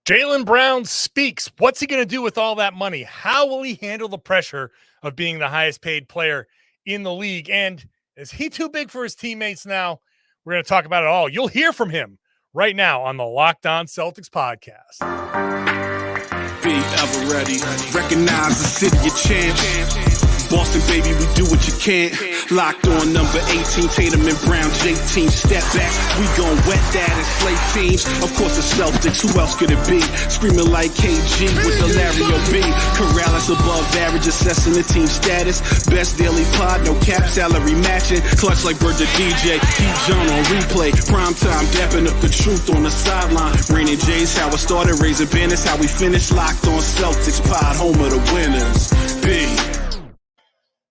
Jaylen Brown speaks. What's he going to do with all that money? How will he handle the pressure of being the highest paid player in the league? And is he too big for his teammates now? We're going to talk about it all. You'll hear from him right now on the Locked On Celtics podcast. Be ever ready. Recognize the city of champs. Boston, baby, we do what you can't. Locked on number 18, Tatum and Brown, J-team, step back. We gon' wet that and slay teams. Of course the Celtics, who else could it be? Screaming like KG with the Larry O.B. Karalis above average, assessing the team status. Best daily pod, no cap, salary matching. Clutch like Bird the DJ, keep John on replay. Prime time, dapping up the truth on the sideline. Raining J's, how it started, raising banners, how we finished. Locked on Celtics pod, home of the winners. B.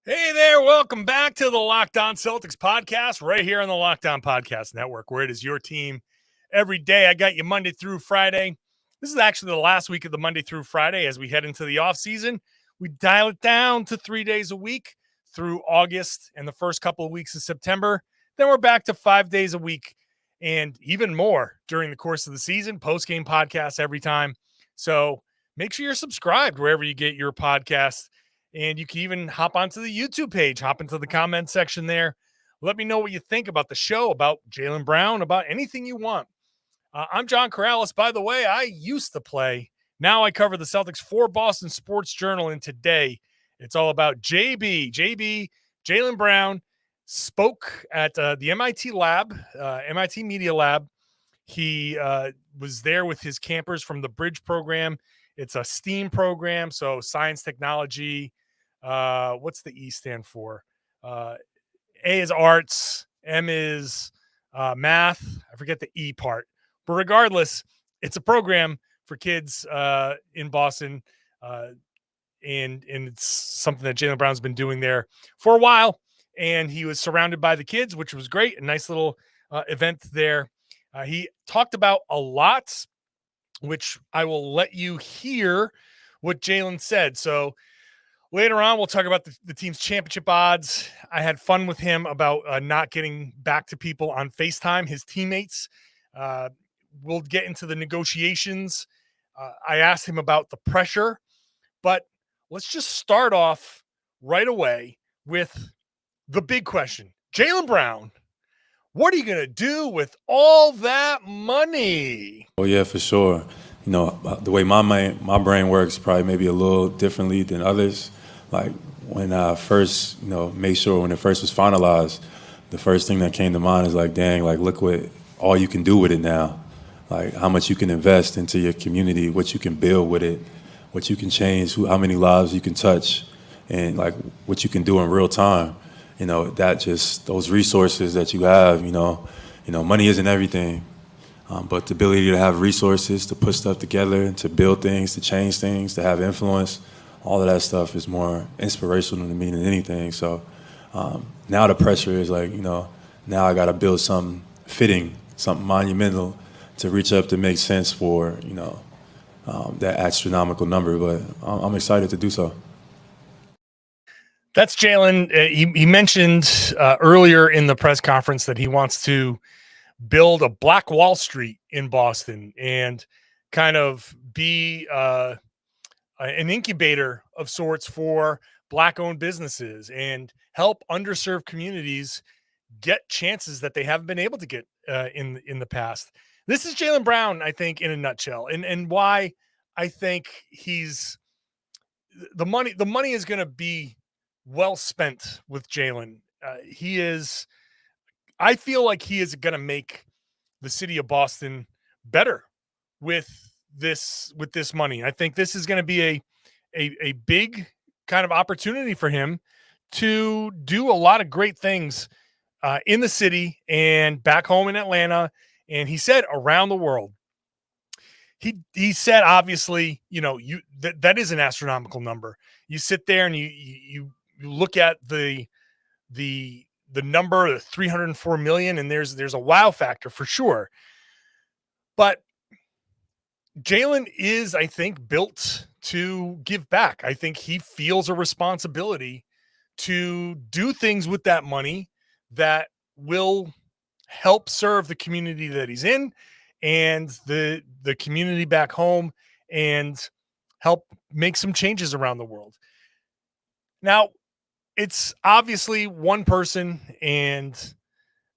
Hey there, welcome back to the Locked On Celtics podcast right here on the Locked On Podcast Network, where it is your team every day. I got you Monday through Friday. This is actually the last week of the Monday through Friday as we head into the offseason. We dial it down to 3 days a week through August and the first couple of weeks of September. Then we're back to 5 days a week and even more during the course of the season, post-game podcasts every time. So make sure you're subscribed wherever you get your podcasts. And you can even hop onto the YouTube page, hop into the comment section there. Let me know what you think about the show, about Jaylen Brown, about anything you want. I'm John Karalis. By the way, I used to play. Now I cover the Celtics for Boston Sports Journal. And today it's all about Jaylen Brown spoke at the MIT lab, MIT Media Lab. He was there with his campers from the Bridge program. It's a STEAM program, so science, technology. What's the E stand for? A is arts, M is math. I forget the E part. But regardless, it's a program for kids in Boston, and it's something that Jaylen Brown's been doing there for a while. And he was surrounded by the kids, which was great. A nice little event there. He talked about a lot, which I will let you hear what Jaylen said. So later on, we'll talk about the team's championship odds. I had fun with him about not getting back to people on FaceTime, his teammates. We'll get into the negotiations. I asked him about the pressure, but let's just start off right away with the big question. Jaylen Brown, what are you going to do with all that money? Oh, yeah, for sure. You know, the way my brain works probably maybe a little differently than others. Like when I first, made sure when it first was finalized, the first thing that came to mind is like, dang, like look what all you can do with it now. Like how much you can invest into your community, what you can build with it, what you can change, how many lives you can touch, and like what you can do in real time. That just those resources that you have, money isn't everything. But the ability to have resources, to put stuff together, to build things, to change things, to have influence, all of that stuff is more inspirational to me than anything. So now the pressure is like, now I got to build something fitting, something monumental to reach up to make sense for, that astronomical number. But I'm excited to do so. That's Jaylen. He mentioned earlier in the press conference that he wants to build a Black Wall Street in Boston and kind of be an incubator of sorts for Black-owned businesses and help underserved communities get chances that they haven't been able to get in the past. This is Jaylen Brown, I think, in a nutshell, and why I think he's the money is going to be well spent with Jaylen. I feel like he is going to make the city of Boston better with this money. I think this is going to be a big kind of opportunity for him to do a lot of great things in the city and back home in Atlanta. And he said around the world. He said, obviously, that is an astronomical number. You sit there and you look at the number, the 304 million, and there's a wow factor for sure. But Jaylen is, I think, built to give back. I think he feels a responsibility to do things with that money that will help serve the community that he's in and the community back home and help make some changes around the world. Now, it's obviously one person, and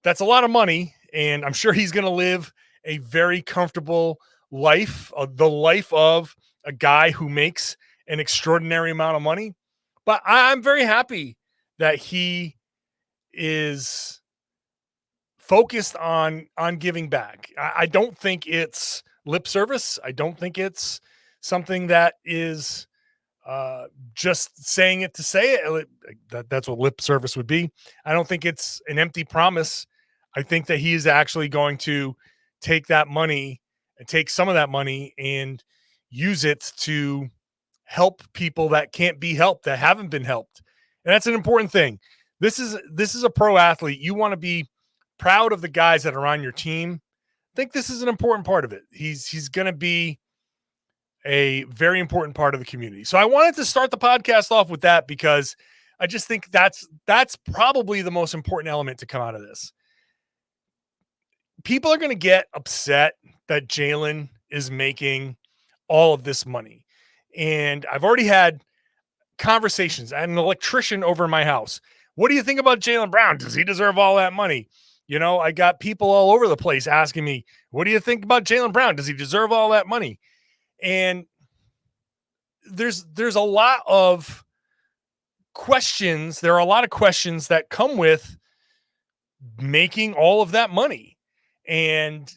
that's a lot of money, and I'm sure he's going to live a very comfortable life, the life of a guy who makes an extraordinary amount of money. But I'm very happy that he is focused on giving back. I don't think it's lip service. I don't think it's something that is just saying it to say it. That's what lip service would be. I don't think it's an empty promise. I think that he is actually going to take that money and take some of that money and use it to help people that can't be helped, that haven't been helped. And that's an important thing. This is a pro athlete. You want to be proud of the guys that are on your team. I think this is an important part of it. He's going to be a very important part of the community. So I wanted to start the podcast off with that because I just think that's probably the most important element to come out of this. People are going to get upset that Jaylen is making all of this money. And I've already had conversations. I had an electrician over my house. What do you think about Jaylen Brown? Does he deserve all that money? You know, I got people all over the place asking me, what do you think about Jaylen Brown? Does he deserve all that money? And there's a lot of questions. There are a lot of questions that come with making all of that money. And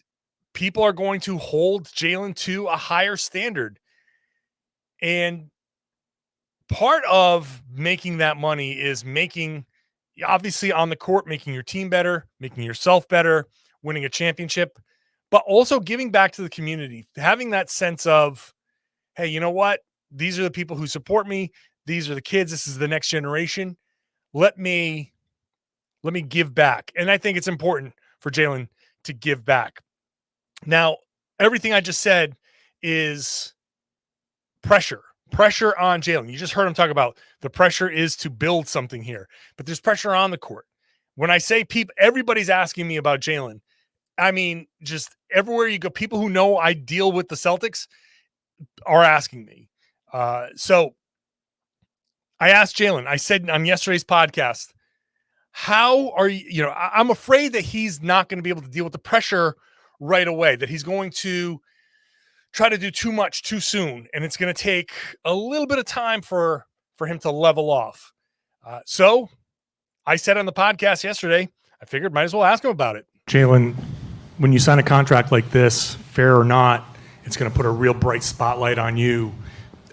people are going to hold Jaylen to a higher standard. And part of making that money is making, obviously on the court, making your team better, making yourself better, winning a championship, but also giving back to the community, having that sense of, hey, you know what? These are the people who support me. These are the kids. This is the next generation. Let me give back. And I think it's important for Jaylen to give back. Now, everything I just said is pressure on Jaylen. You just heard him talk about the pressure is to build something here, but there's pressure on the court. When I say everybody's asking me about Jaylen. I mean, just everywhere you go, people who know I deal with the Celtics are asking me. So I asked Jaylen, I said on yesterday's podcast, how are you, I'm afraid that he's not going to be able to deal with the pressure right away, that he's going to try to do too much too soon. And it's going to take a little bit of time for him to level off. So I said on the podcast yesterday, I figured might as well ask him about it. Jaylen, when you sign a contract like this, fair or not, it's going to put a real bright spotlight on you.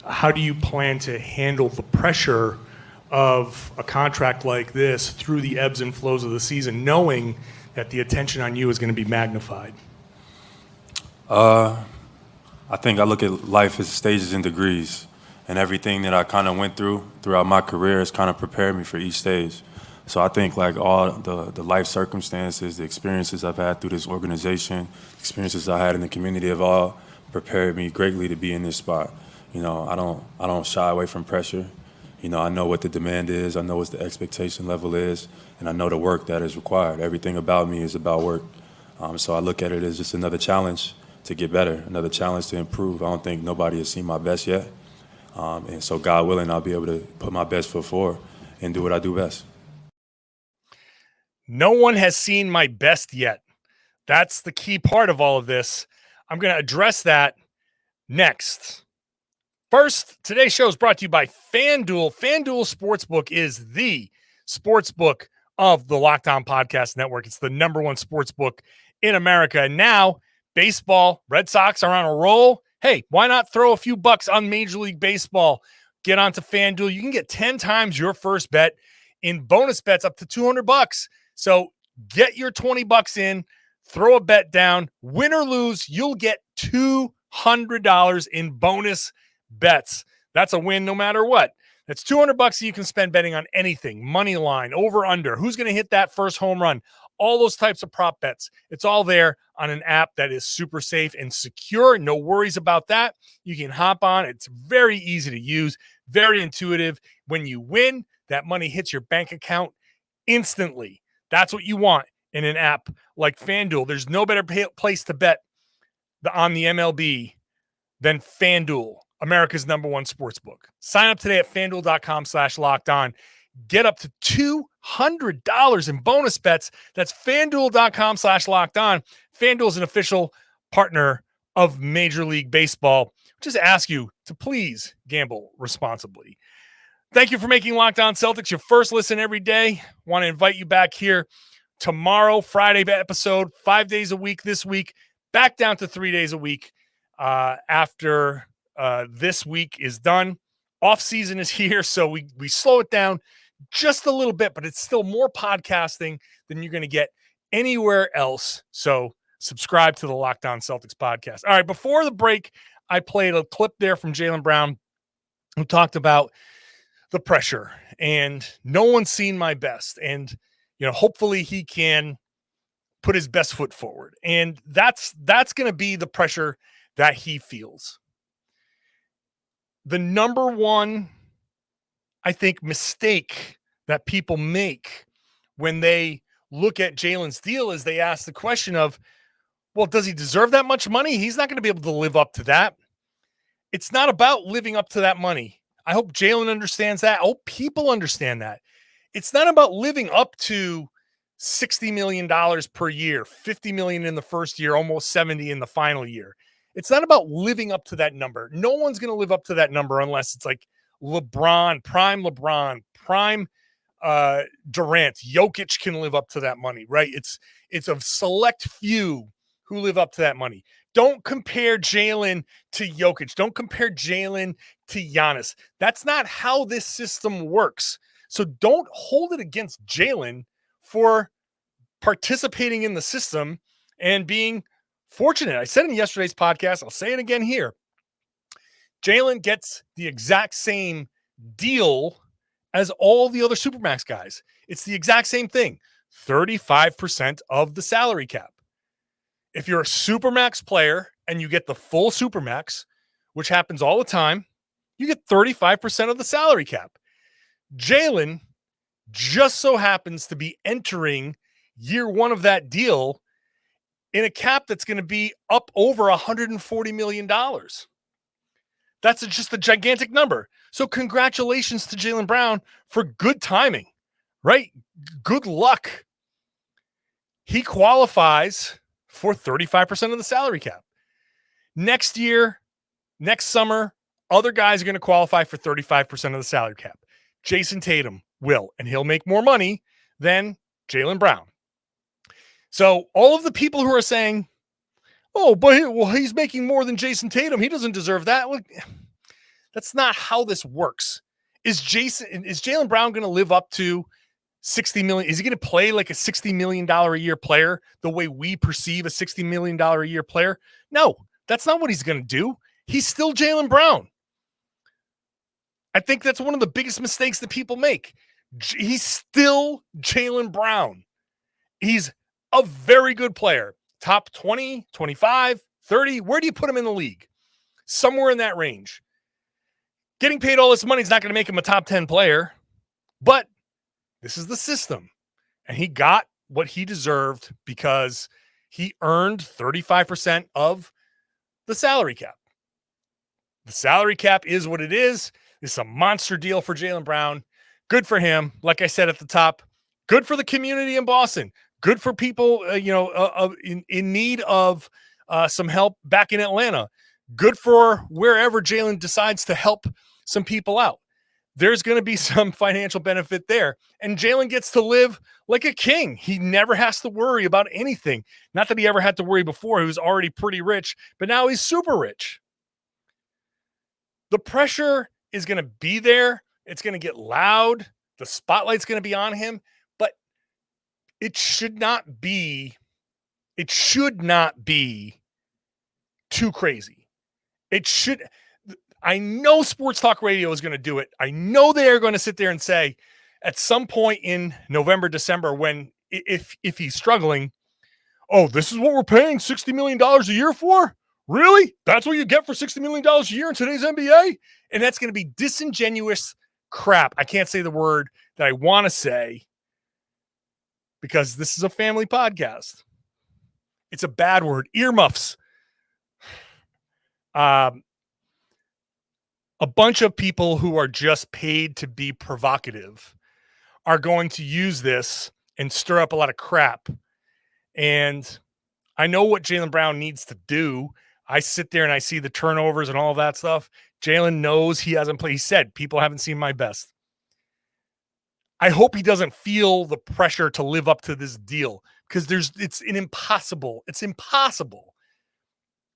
How do you plan to handle the pressure of a contract like this through the ebbs and flows of the season, knowing that the attention on you is going to be magnified? I think I look at life as stages and degrees, and everything that I kind of went throughout my career has kind of prepared me for each stage. So I think like all the life circumstances, the experiences I've had through this organization, experiences I had in the community have all prepared me greatly to be in this spot. I don't shy away from pressure. I know what the demand is, I know what the expectation level is, and I know the work that is required. Everything about me is about work. So I look at it as just another challenge to get better, another challenge to improve. I don't think nobody has seen my best yet. And so God willing, I'll be able to put my best foot forward and do what I do best. No one has seen my best yet. That's the key part of all of this. I'm going to address that next. First, today's show is brought to you by FanDuel. FanDuel Sportsbook is the sportsbook of the Locked On Podcast Network. It's the number one sportsbook in America. And now, baseball, Red Sox are on a roll. Hey, why not throw a few bucks on Major League Baseball? Get onto FanDuel. You can get 10 times your first bet in bonus bets up to $200. So get your $20 in, throw a bet down, win or lose, you'll get $200 in bonus bets. That's a win no matter what. That's $200 that you can spend betting on anything, money line, over, under, who's going to hit that first home run, all those types of prop bets. It's all there on an app that is super safe and secure. No worries about that. You can hop on. It's very easy to use, very intuitive. When you win, that money hits your bank account instantly. That's what you want in an app like FanDuel. There's no better place to bet on the MLB than FanDuel, America's #1 sportsbook. Sign up today at FanDuel.com/lockedon. Get up to $200 in bonus bets. That's FanDuel.com/lockedon. FanDuel is an official partner of Major League Baseball. Just ask you to please gamble responsibly. Thank you for making Locked On Celtics your first listen every day. Want to invite you back here tomorrow, Friday episode, 5 days a week this week, back down to 3 days a week after this week is done. Off season is here, so we slow it down just a little bit, but it's still more podcasting than you're going to get anywhere else. So subscribe to the Locked On Celtics podcast. All right, before the break, I played a clip there from Jaylen Brown who talked about the pressure and no one's seen my best. And, hopefully he can put his best foot forward. And that's going to be the pressure that he feels. The number one, I think, mistake that people make when they look at Jaylen's deal is they ask the question of, well, does he deserve that much money? He's not going to be able to live up to that. It's not about living up to that money. I hope Jaylen understands that. I hope people understand that. It's not about living up to $60 million per year, $50 million in the first year, almost 70 in the final year. It's not about living up to that number. No one's going to live up to that number unless it's like LeBron, prime Durant, Jokic can live up to that money, right? It's a select few who live up to that money. Don't compare Jaylen to Jokic. Don't compare Jaylen to Giannis. That's not how this system works. So don't hold it against Jaylen for participating in the system and being fortunate. I said in yesterday's podcast, I'll say it again here. Jaylen gets the exact same deal as all the other Supermax guys. It's the exact same thing. 35% of the salary cap. If you're a Supermax player and you get the full Supermax, which happens all the time, you get 35% of the salary cap. Jaylen just so happens to be entering year one of that deal in a cap that's going to be up over $140 million. That's just a gigantic number. So congratulations to Jaylen Brown for good timing, right? Good luck. He qualifies for 35% of the salary cap. Next year, next summer, other guys are going to qualify for 35% of the salary cap. Jayson Tatum will, and he'll make more money than Jaylen Brown. So all of the people who are saying, oh, but he's making more than Jayson Tatum, he doesn't deserve that. Well, that's not how this works. Is Jaylen Brown going to live up to $60 million? Is he going to play like a $60 million a year player the way we perceive a $60 million a year player? No, that's not what he's going to do. He's still Jaylen Brown. I think that's one of the biggest mistakes that people make. He's still Jaylen Brown. He's a very good player. Top 20, 25, 30. Where do you put him in the league? Somewhere in that range. Getting paid all this money is not going to make him a top 10 player, but this is the system. And he got what he deserved because he earned 35% of the salary cap. The salary cap is what it is. It's a monster deal for Jaylen Brown. Good for him. Like I said at the top, good for the community in Boston. Good for people, in need of some help back in Atlanta. Good for wherever Jaylen decides to help some people out. There's going to be some financial benefit there. And Jaylen gets to live like a king. He never has to worry about anything. Not that he ever had to worry before. He was already pretty rich, but now he's super rich. The pressure is going to be there. It's going to get loud. The spotlight's going to be on him, but it should not be too crazy. I know sports talk radio is going to do it. I know they are going to sit there and say at some point in November, December, when if he's struggling, oh, this is what we're paying $60 million a year for? Really? That's what you get for $60 million a year in today's NBA? And that's going to be disingenuous crap. I can't say the word that I want to say because this is a family podcast. It's a bad word. Earmuffs. A bunch of people who are just paid to be provocative are going to use this and stir up a lot of crap. And I know what Jaylen Brown needs to do. I sit there and I see the turnovers and all of that stuff. Jaylen knows he hasn't played. He said, people haven't seen my best. I hope he doesn't feel the pressure to live up to this deal, because it's impossible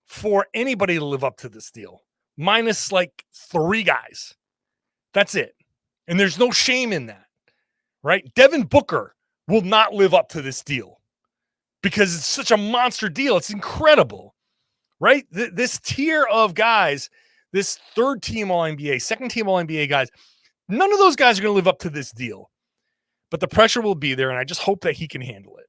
for anybody to live up to this deal, minus like 3 guys. That's it. And there's no shame in that, right? Devin Booker will not live up to this deal because it's such a monster deal. It's incredible, right? This tier of guys, this third team All-NBA, second team All-NBA guys, none of those guys are going to live up to this deal, but the pressure will be there, and I just hope that he can handle it.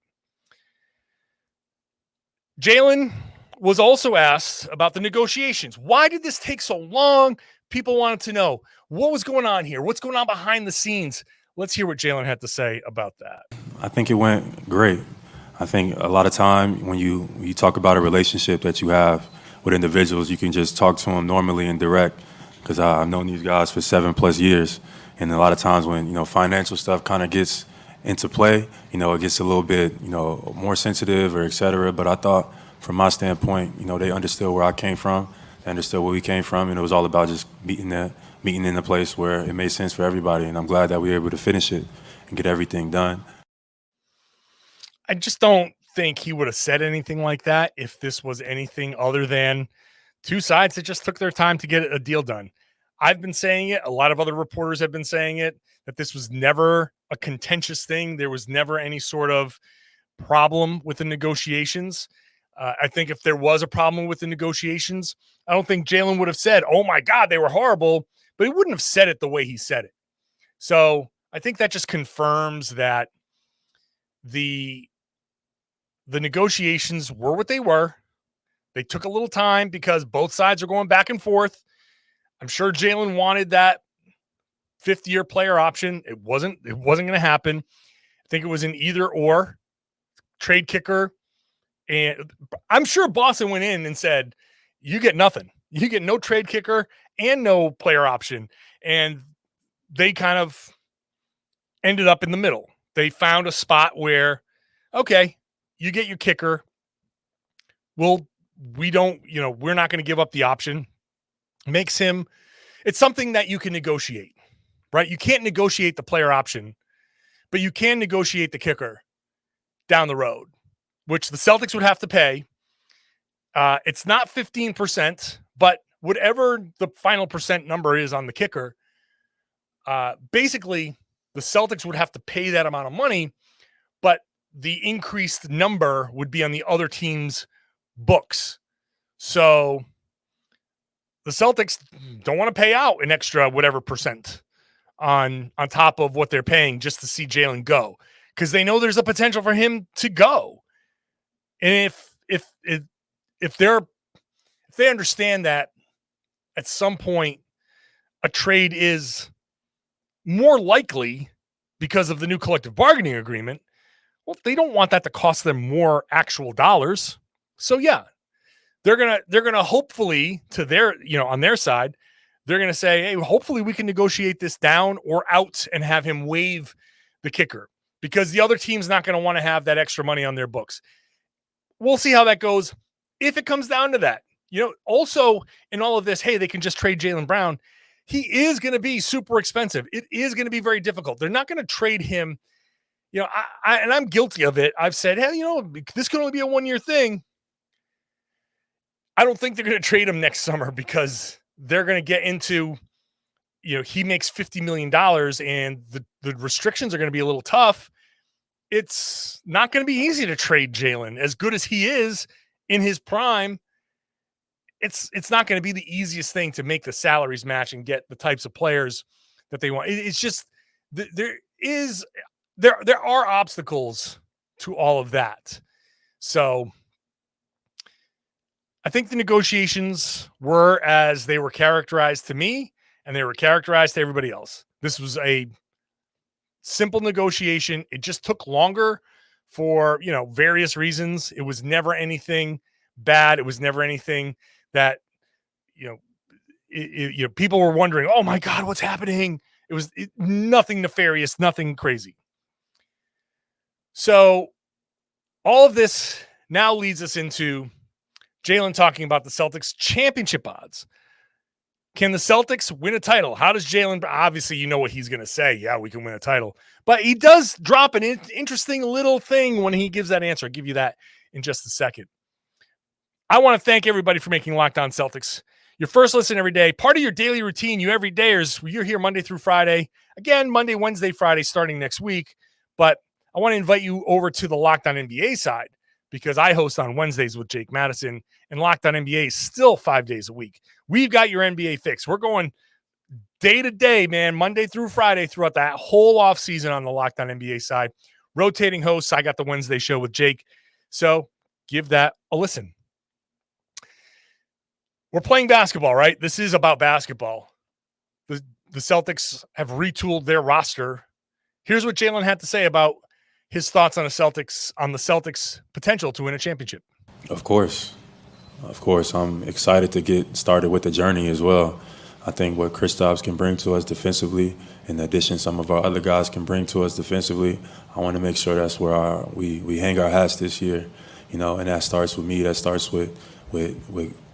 Jaylen was also asked about the negotiations. Why did this take so long? People wanted to know what was going on here. What's going on behind the scenes? Let's hear what Jaylen had to say about that. I think it went great. I think a lot of time when you talk about a relationship that you have with individuals, you can just talk to them normally and direct, because I've known these guys for 7+ years. And a lot of times when, financial stuff kind of gets into play, it gets a little bit, more sensitive or et cetera. But I thought from my standpoint, they understood where I came from. They understood where we came from. And it was all about just meeting in a place where it made sense for everybody. And I'm glad that we were able to finish it and get everything done. I just don't think he would have said anything like that if this was anything other than 2 sides that just took their time to get a deal done. I've been saying it. A lot of other reporters have been saying it, that this was never a contentious thing. There was never any sort of problem with the negotiations. I think if there was a problem with the negotiations, I don't think Jaylen would have said, oh my God, they were horrible, but he wouldn't have said it the way he said it. So I think that just confirms that the negotiations were what they were. They took a little time because both sides are going back and forth. I'm sure Jaylen wanted that 5th-year player option. It wasn't going to happen. I think it was an either or trade kicker. And I'm sure Boston went in and said, you get nothing. You get no trade kicker and no player option. And they kind of ended up in the middle. They found a spot where, okay, you get your kicker. We're not going to give up the option. It's something that you can negotiate, right? You can't negotiate the player option, but you can negotiate the kicker down the road, which the Celtics would have to pay. It's not 15%, but whatever the final percent number is on the kicker, basically the Celtics would have to pay that amount of money, but the increased number would be on the other team's books. So the Celtics don't want to pay out an extra whatever percent on top of what they're paying just to see Jaylen go, because they know there's a potential for him to go. And if they understand that at some point a trade is more likely because of the new collective bargaining agreement, well, they don't want that to cost them more actual dollars. So yeah, they're gonna hopefully to their, on their side, they're gonna say, hey, hopefully we can negotiate this down or out and have him waive the kicker, because the other team's not going to want to have that extra money on their books. We'll see how that goes. If it comes down to that, also in all of this, hey, they can just trade Jaylen Brown. He is going to be super expensive. It is going to be very difficult. They're not going to trade him. And I'm guilty of it. I've said, hey, this could only be a 1-year thing. I don't think they're going to trade him next summer, because they're going to get into, he makes $50 million and the restrictions are going to be a little tough. It's not going to be easy to trade Jaylen. As good as he is in his prime, it's not going to be the easiest thing to make the salaries match and get the types of players that they want. It's just there are obstacles to all of that. So I think the negotiations were as they were characterized to me, and they were characterized to everybody else. This was a simple negotiation. It just took longer for, various reasons. It was never anything bad. It was never anything that, people were wondering, oh my God, what's happening? It was nothing nefarious, nothing crazy. So all of this now leads us into Jaylen talking about the Celtics championship odds. Can the Celtics win a title? How does Jaylen, obviously you know what he's going to say. Yeah, we can win a title. But he does drop an interesting little thing when he gives that answer. I'll give you that in just a second. I want to thank everybody for making Locked On Celtics your first listen every day. Part of your daily routine, you everydayers, you're here Monday through Friday. Again, Monday, Wednesday, Friday, starting next week. But I want to invite you over to the Locked On NBA side because I host on Wednesdays with Jake Madison, and Locked On NBA is still 5 days a week. We've got your NBA fix. We're going day to day, man, Monday through Friday throughout that whole offseason on the Locked On NBA side. Rotating hosts. I got the Wednesday show with Jake. So give that a listen. We're playing basketball, right? This is about basketball. The Celtics have retooled their roster. Here's what Jaylen had to say about his thoughts on the Celtics' potential to win a championship. Of course. I'm excited to get started with the journey as well. I think what Kristaps can bring to us defensively, in addition some of our other guys can bring to us defensively, I want to make sure that's where we hang our hats this year, and that starts with me, that starts with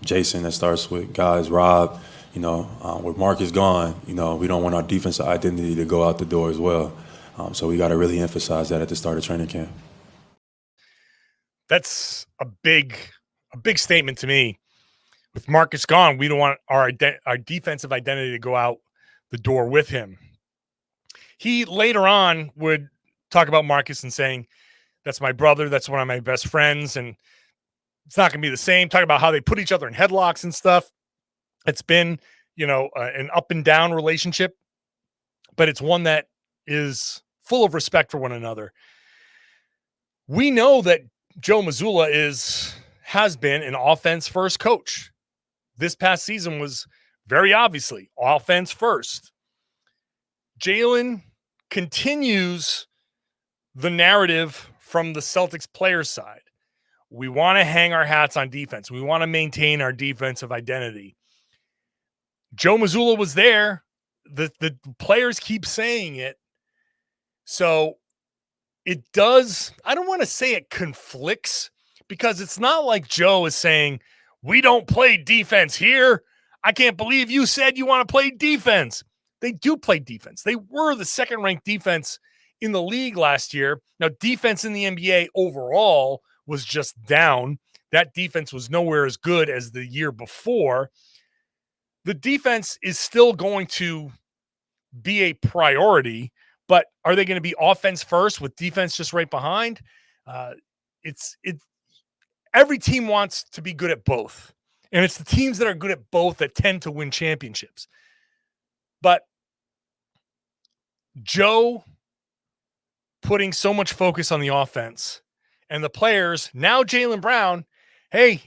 Jayson, that starts with guys, Rob, with Marcus gone, we don't want our defensive identity to go out the door as well. So we got to really emphasize that at the start of training camp. That's a big statement to me. With Marcus gone, we don't want our defensive identity to go out the door with him. He later on would talk about Marcus and saying, that's my brother, that's one of my best friends, and it's not going to be the same. Talk about how they put each other in headlocks and stuff. It's been, an up and down relationship, but it's one that is full of respect for one another. We know that Joe Mazzulla has been an offense-first coach. This past season was very obviously offense first. Jaylen continues the narrative from the Celtics players' side. We want to hang our hats on defense. We want to maintain our defensive identity. Joe Mazzulla was there. The players keep saying it. So it does, I don't want to say it conflicts, because it's not like Joe is saying, we don't play defense here. I can't believe you said you want to play defense. They do play defense. They were the second-ranked defense in the league last year. Now, defense in the NBA overall was just down. That defense was nowhere as good as the year before. The defense is still going to be a priority, but are they going to be offense first with defense just right behind? Every team wants to be good at both. And it's the teams that are good at both that tend to win championships. But Joe putting so much focus on the offense and the players, now Jaylen Brown, hey,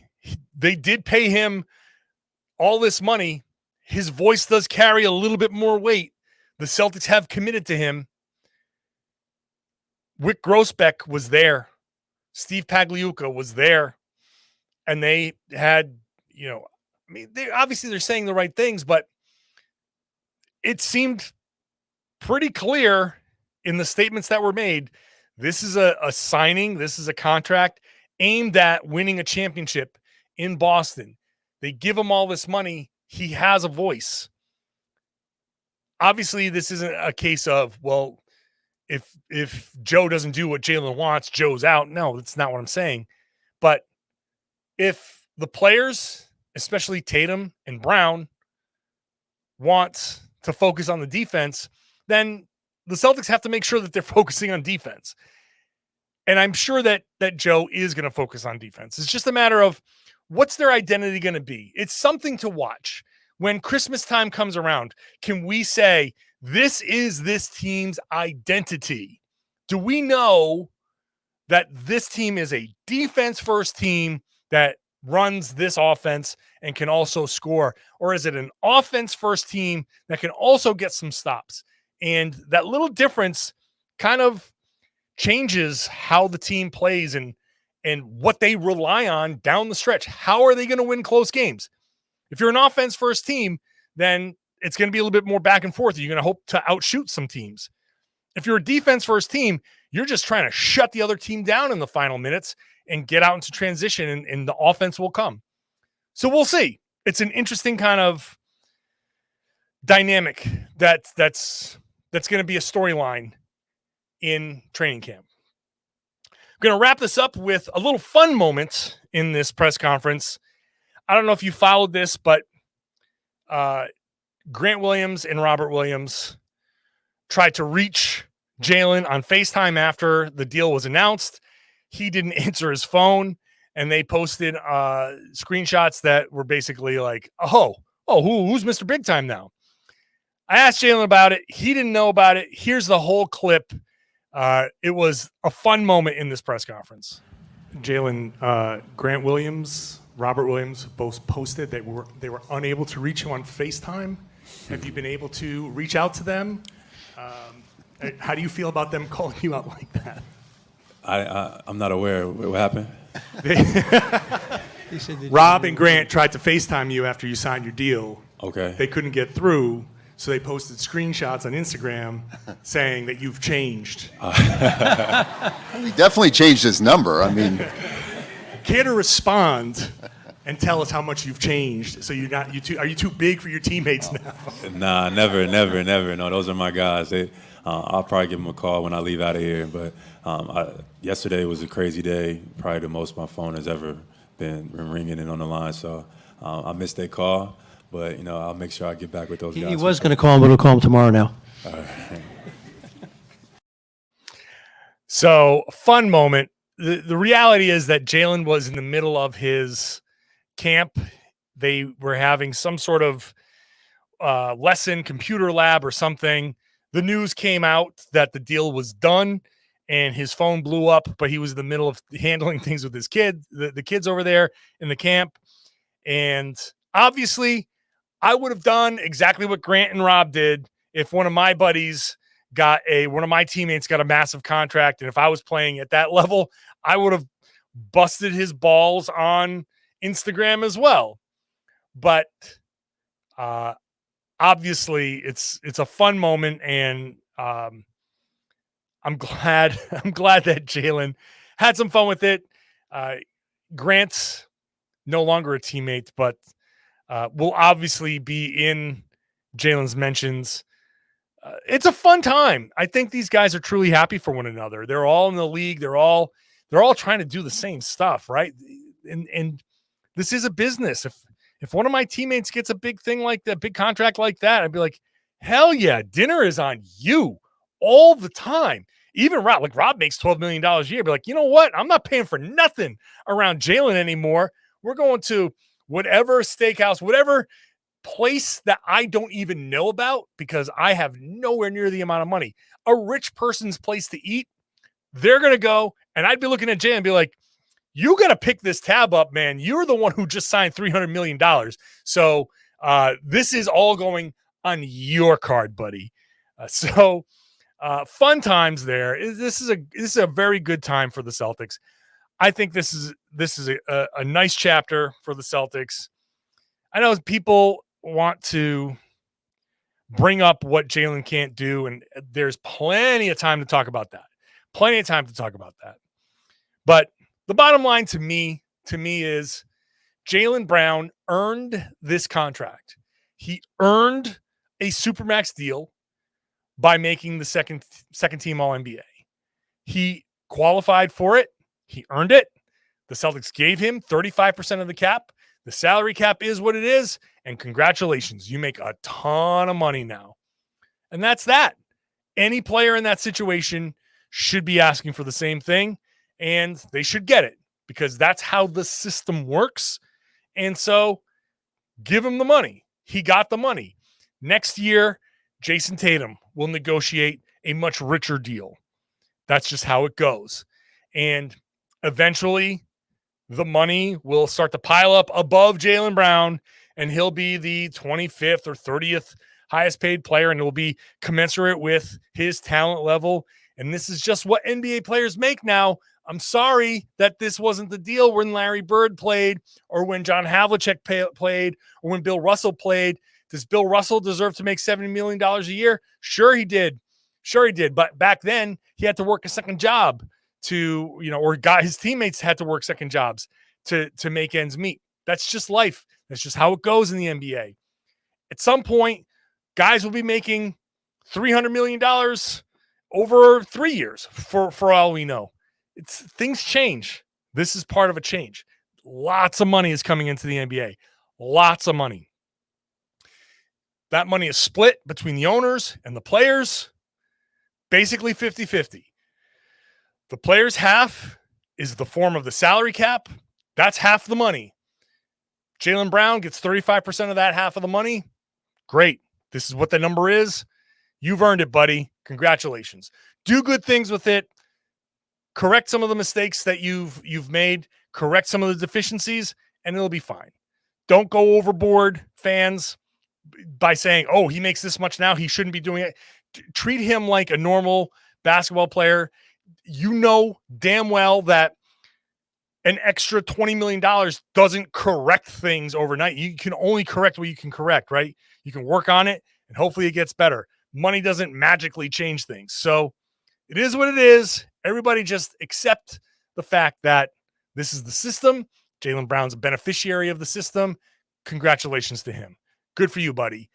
they did pay him all this money. His voice does carry a little bit more weight. The Celtics have committed to him. Wick Grossbeck was there. Steve Pagliuca was there. And they had, they're saying the right things, but it seemed pretty clear in the statements that were made. This is a signing. This is a contract aimed at winning a championship in Boston. They give him all this money. He has a voice. Obviously, this isn't a case of, well, if Joe doesn't do what Jaylen wants, Joe's out. No, that's not what I'm saying. But if the players, especially Tatum and Brown, want to focus on the defense, then the Celtics have to make sure that they're focusing on defense. And I'm sure that Joe is going to focus on defense. It's just a matter of what's their identity going to be. It's something to watch. When Christmas time comes around, can we say, this is this team's identity? Do we know that this team is a defense-first team that runs this offense and can also score? Or is it an offense-first team that can also get some stops? And that little difference kind of changes how the team plays and what they rely on down the stretch. How are they going to win close games? If you're an offense first team, then it's going to be a little bit more back and forth. You're going to hope to outshoot some teams. If you're a defense first team, you're just trying to shut the other team down in the final minutes and get out into transition, and the offense will come. So we'll see. It's an interesting kind of dynamic that's going to be a storyline in training camp. I'm going to wrap this up with a little fun moment in this press conference. I don't know if you followed this, but Grant Williams and Robert Williams tried to reach Jaylen on FaceTime after the deal was announced. He didn't answer his phone, and they posted screenshots that were basically like, who's Mr. Big Time now? I asked Jaylen about it. He didn't know about it. Here's the whole clip. It was a fun moment in this press conference. Jaylen, Grant Williams, Robert Williams both posted that they were unable to reach you on FaceTime. Have you been able to reach out to them? How do you feel about them calling you out like that? I'm not aware. What happened? Rob and Grant tried to FaceTime you after you signed your deal. Okay. They couldn't get through, so they posted screenshots on Instagram saying that you've changed. He definitely changed his number. I mean, Care to respond and tell us how much you've changed? So are you too big for your teammates now? Nah, never. No, those are my guys. I'll probably give them a call when I leave out of here. But yesterday was a crazy day, probably the most my phone has ever been ringing and on the line. So I missed their call, but I'll make sure I get back with those guys. He was going to call him, but he'll call him tomorrow now. So, fun moment. The reality is that Jaylen was in the middle of his camp. They were having some sort of lesson, computer lab or something. The news came out that the deal was done and his phone blew up, but he was in the middle of handling things with his kid, the kids over there in the camp. And obviously, I would have done exactly what Grant and Rob did if one of my buddies one of my teammates got a massive contract. And if I was playing at that level, I would have busted his balls on Instagram as well. But obviously it's a fun moment, and I'm glad that Jaylen had some fun with it. Grant's no longer a teammate, but will obviously be in Jaylen's mentions. It's a fun time. I think these guys are truly happy for one another. They're all in the league. They're all trying to do the same stuff, right? And this is a business. If one of my teammates gets a big thing like that, big contract like that, I'd be like, hell yeah, dinner is on you all the time. Even Rob makes $12 million a year. Be like, you know what? I'm not paying for nothing around Jaylen anymore. We're going to whatever steakhouse, whatever place that I don't even know about because I have nowhere near the amount of money. A rich person's place to eat, they're going to go, and I'd be looking at Jay and be like, you got to pick this tab up, man. You're the one who just signed $300 million. So this is all going on your card, buddy. Fun times there. This is a very good time for the Celtics. I think this is a nice chapter for the Celtics. I know people want to bring up what Jaylen can't do, and there's plenty of time to talk about that. But the bottom line to me is Jaylen Brown earned this contract. He earned a Supermax deal by making the second team All-NBA. He qualified for it. He earned it. The Celtics gave him 35% of the cap. The salary cap is what it is, and congratulations. You make a ton of money now. And that's that. Any player in that situation should be asking for the same thing, and they should get it because that's how the system works. And so give him the money. He got the money. Next year, Jayson Tatum will negotiate a much richer deal. That's just how it goes. And eventually, the money will start to pile up above Jaylen Brown, and he'll be the 25th or 30th highest paid player, and it will be commensurate with his talent level. And this is just what NBA players make now. I'm sorry that this wasn't the deal when Larry Bird played or when John Havlicek played or when Bill Russell played. Does Bill Russell deserve to make $70 million a year? Sure he did. But back then he had to work a second job to, or his teammates had to work second jobs to make ends meet. That's just life. That's just how it goes in the NBA. At some point, guys will be making $300 million over 3 years for all we know. Things change. This is part of a change. Lots of money is coming into the NBA. Lots of money. That money is split between the owners and the players, basically 50-50. The players' half is the form of the salary cap. That's half the money. Jaylen Brown gets 35% of that half of the money. Great. This is what the number is. You've earned it, buddy. Congratulations. Do good things with it. Correct some of the mistakes that you've made. Correct some of the deficiencies, and it'll be fine. Don't go overboard, fans, by saying, oh, he makes this much now, he shouldn't be doing it. Treat him like a normal basketball player. You know damn well that an extra $20 million doesn't correct things overnight. You can only correct what you can correct, right? You can work on it, and hopefully it gets better. Money doesn't magically change things. So it is what it is. Everybody just accept the fact that this is the system. Jaylen Brown's a beneficiary of the system. Congratulations to him. Good for you, buddy.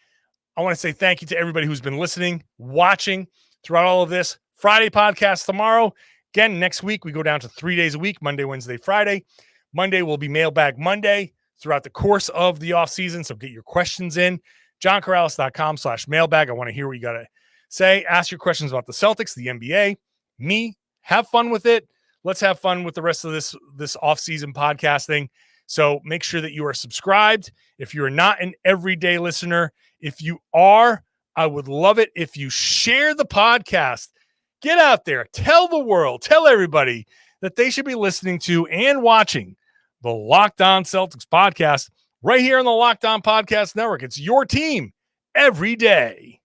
I want to say thank you to everybody who's been listening, watching throughout all of this. Friday podcast tomorrow. Again, next week, we go down to 3 days a week, Monday, Wednesday, Friday. Monday will be Mailbag Monday throughout the course of the offseason. So get your questions in. JohnKaralis.com/mailbag. I want to hear what you got to say. Ask your questions about the Celtics, the NBA, me. Have fun with it. Let's have fun with the rest of this offseason podcasting. So make sure that you are subscribed. If you're not an everyday listener, if you are, I would love it if you share the podcast. Get out there. Tell the world. Tell everybody that they should be listening to and watching the Locked On Celtics podcast right here on the Locked On Podcast Network. It's your team every day.